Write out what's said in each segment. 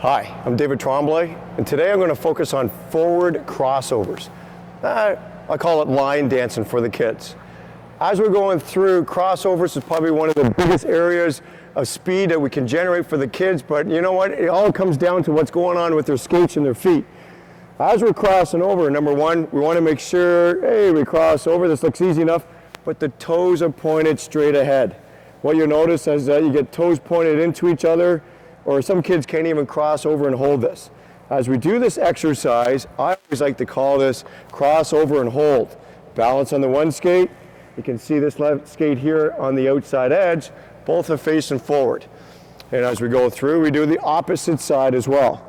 Hi, I'm David Tremblay, and today I'm going to focus on forward crossovers. I call it line dancing for the kids. As we're going through, crossovers is probably one of the biggest areas of speed that we can generate for the kids, but you know what? It all comes down to what's going on with their skates and their feet. As we're crossing over, number one, we want to make sure, hey, we cross over, this looks easy enough, but the toes are pointed straight ahead. What you'll notice is that you get toes pointed into each other, or some kids can't even cross over and hold this. As we do this exercise, I always like to call this crossover and hold. Balance on the one skate. You can see this left skate here on the outside edge. Both are facing forward. And as we go through, we do the opposite side as well.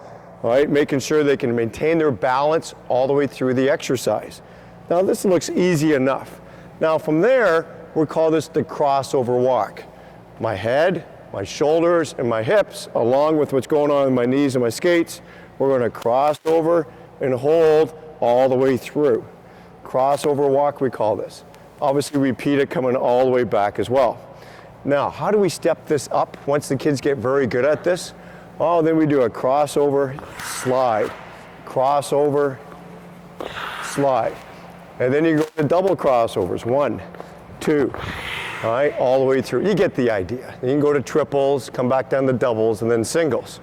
All right, making sure they can maintain their balance all the way through the exercise. Now this looks easy enough. Now from there, we call this the crossover walk. My head, my shoulders, and my hips, along with what's going on in my knees and my skates, we're going to cross over and hold all the way through. Crossover walk, we call this. Obviously repeat it coming all the way back as well. Now, how do we step this up once the kids get very good at this? Oh, then we do a crossover, slide, crossover, slide. And then you go to double crossovers, 1, 2, all right, all the way through. You get the idea. You can go to triples, come back down to doubles, and then singles.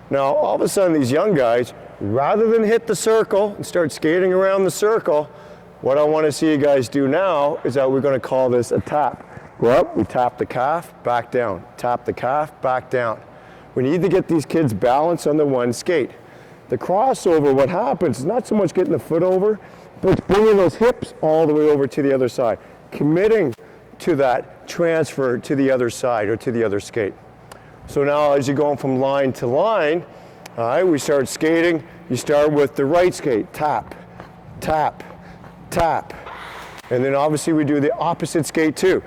Now, all of a sudden, these young guys, rather than hit the circle and start skating around the circle, what I want to see you guys do now is that we're going to call this a tap. Go up, we tap the calf, back down. Tap the calf, back down. We need to get these kids balanced on the one skate. The crossover, what happens is not so much getting the foot over, but it's bringing those hips all the way over to the other side. Committing to that transfer to the other side or to the other skate. So now as you're going from line to line, all right, we start skating. You start with the right skate, tap, tap, tap. And then obviously we do the opposite skate too.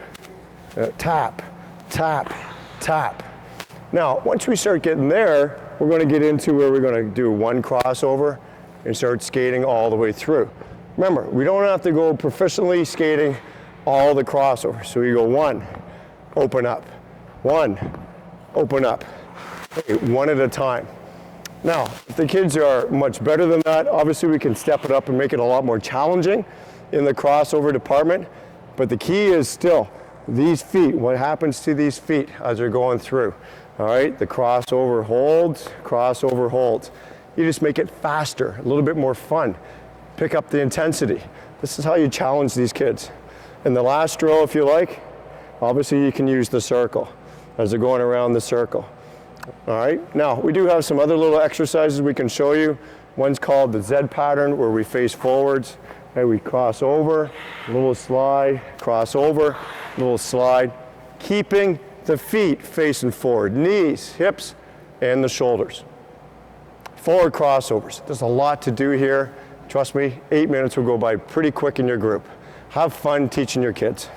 Tap, tap, tap. Now, once we start getting there, we're going to get into where we're going to do one crossover and start skating all the way through. Remember, we don't have to go proficiently skating all the crossovers. So you go 1, open up, 1, open up, okay, one at a time. Now, if the kids are much better than that, obviously we can step it up and make it a lot more challenging in the crossover department. But the key is still these feet, what happens to these feet as they're going through. All right, the crossover holds, crossover holds. You just make it faster, a little bit more fun. Pick up the intensity. This is how you challenge these kids. In the last row, if you like, obviously you can use the circle as they're going around the circle. All right, now we do have some other little exercises we can show you. One's called the Z pattern, where we face forwards, and we cross over, a little slide, cross over, a little slide, keeping the feet facing forward, knees, hips, and the shoulders. Forward crossovers. There's a lot to do here. Trust me, 8 minutes will go by pretty quick in your group. Have fun teaching your kids.